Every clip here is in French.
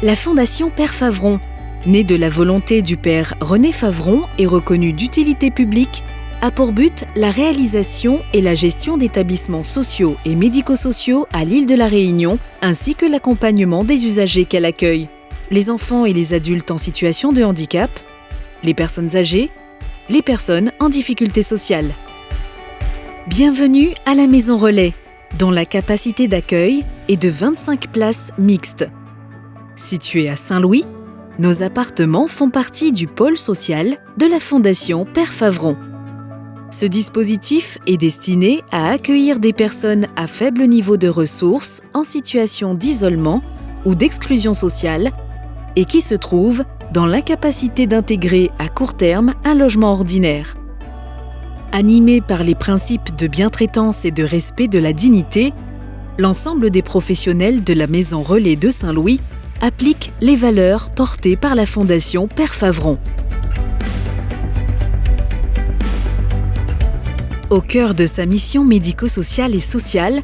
La Fondation Père Favron, née de la volonté du père René Favron et reconnue d'utilité publique, a pour but la réalisation et la gestion d'établissements sociaux et médico-sociaux à l'île de la Réunion, ainsi que l'accompagnement des usagers qu'elle accueille, les enfants et les adultes en situation de handicap, les personnes âgées, les personnes en difficulté sociale. Bienvenue à la Maison Relais, dont la capacité d'accueil est de 25 places mixtes. Située à Saint-Louis, nos appartements font partie du pôle social de la Fondation Père Favron. Ce dispositif est destiné à accueillir des personnes à faible niveau de ressources en situation d'isolement ou d'exclusion sociale et qui se trouvent dans l'incapacité d'intégrer à court terme un logement ordinaire. Animé par les principes de bientraitance et de respect de la dignité, l'ensemble des professionnels de la Maison Relais de Saint-Louis applique les valeurs portées par la Fondation Père Favron. Au cœur de sa mission médico-sociale et sociale,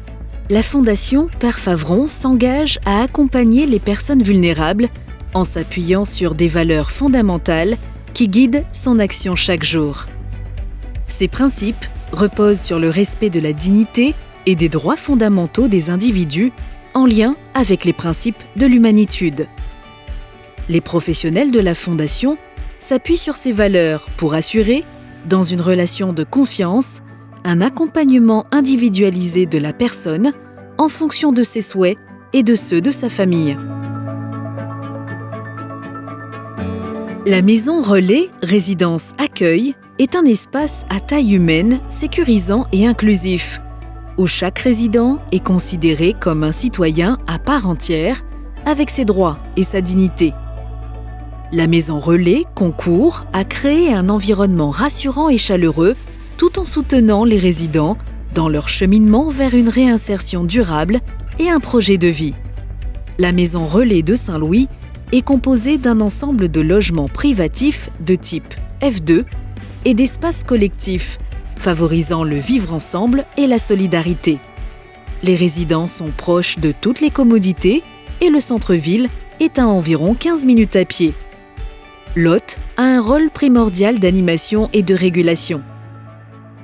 la Fondation Père Favron s'engage à accompagner les personnes vulnérables en s'appuyant sur des valeurs fondamentales qui guident son action chaque jour. Ces principes reposent sur le respect de la dignité et des droits fondamentaux des individus en lien avec les principes de l'humanitude. Les professionnels de la Fondation s'appuient sur ces valeurs pour assurer, dans une relation de confiance, un accompagnement individualisé de la personne en fonction de ses souhaits et de ceux de sa famille. La Maison Relais Résidence Accueil est un espace à taille humaine, sécurisant et inclusif, où chaque résident est considéré comme un citoyen à part entière, avec ses droits et sa dignité. La Maison Relais concourt à créer un environnement rassurant et chaleureux, tout en soutenant les résidents dans leur cheminement vers une réinsertion durable et un projet de vie. La Maison Relais de Saint-Louis est composée d'un ensemble de logements privatifs de type F2 et d'espaces collectifs, favorisant le vivre ensemble et la solidarité. Les résidents sont proches de toutes les commodités et le centre-ville est à environ 15 minutes à pied. L'hôte a un rôle primordial d'animation et de régulation.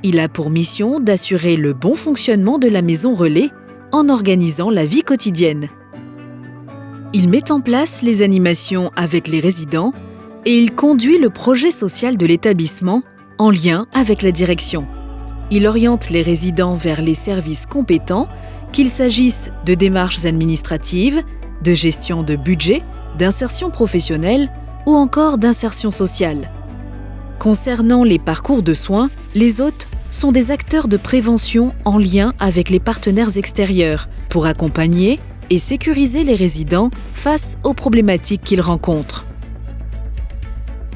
Il a pour mission d'assurer le bon fonctionnement de la Maison Relais en organisant la vie quotidienne. Il met en place les animations avec les résidents et il conduit le projet social de l'établissement en lien avec la direction. Il oriente les résidents vers les services compétents, qu'il s'agisse de démarches administratives, de gestion de budget, d'insertion professionnelle ou encore d'insertion sociale. Concernant les parcours de soins, les hôtes sont des acteurs de prévention en lien avec les partenaires extérieurs pour accompagner et sécuriser les résidents face aux problématiques qu'ils rencontrent.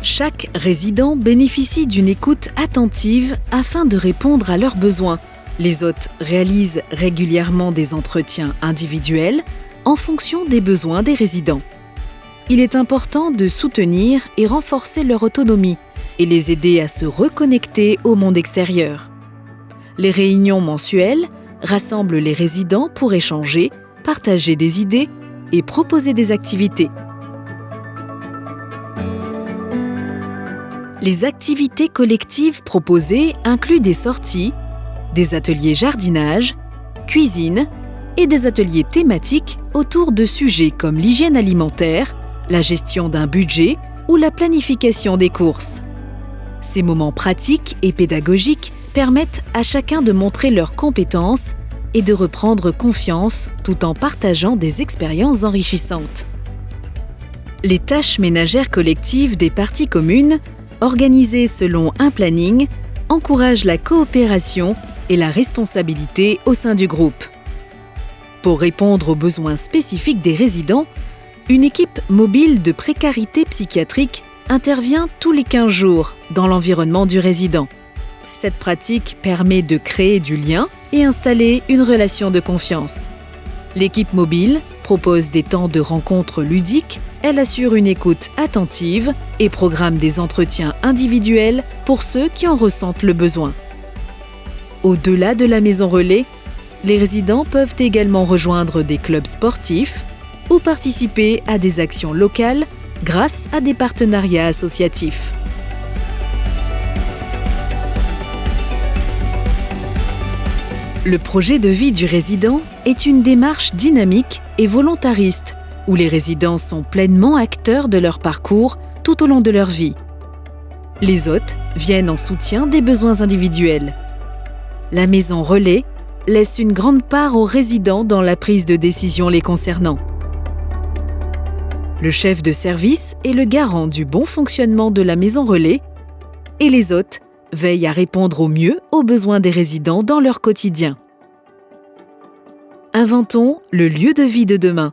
Chaque résident bénéficie d'une écoute attentive afin de répondre à leurs besoins. Les hôtes réalisent régulièrement des entretiens individuels en fonction des besoins des résidents. Il est important de soutenir et renforcer leur autonomie et les aider à se reconnecter au monde extérieur. Les réunions mensuelles rassemblent les résidents pour échanger, partager des idées et proposer des activités. Les activités collectives proposées incluent des sorties, des ateliers jardinage, cuisine et des ateliers thématiques autour de sujets comme l'hygiène alimentaire, la gestion d'un budget ou la planification des courses. Ces moments pratiques et pédagogiques permettent à chacun de montrer leurs compétences et de reprendre confiance tout en partageant des expériences enrichissantes. Les tâches ménagères collectives des parties communes organisées selon un planning, encourage la coopération et la responsabilité au sein du groupe. Pour répondre aux besoins spécifiques des résidents, une équipe mobile de précarité psychiatrique intervient tous les 15 jours dans l'environnement du résident. Cette pratique permet de créer du lien et installer une relation de confiance. L'équipe mobile propose des temps de rencontres ludiques, elle assure une écoute attentive et programme des entretiens individuels pour ceux qui en ressentent le besoin. Au-delà de la Maison Relais, les résidents peuvent également rejoindre des clubs sportifs, ou participer à des actions locales grâce à des partenariats associatifs. Le projet de vie du résident est une démarche dynamique et volontariste où les résidents sont pleinement acteurs de leur parcours tout au long de leur vie. Les hôtes viennent en soutien des besoins individuels. La maison relais laisse une grande part aux résidents dans la prise de décision les concernant. Le chef de service est le garant du bon fonctionnement de la maison relais et les hôtes veillent à répondre au mieux aux besoins des résidents dans leur quotidien. Inventons le lieu de vie de demain.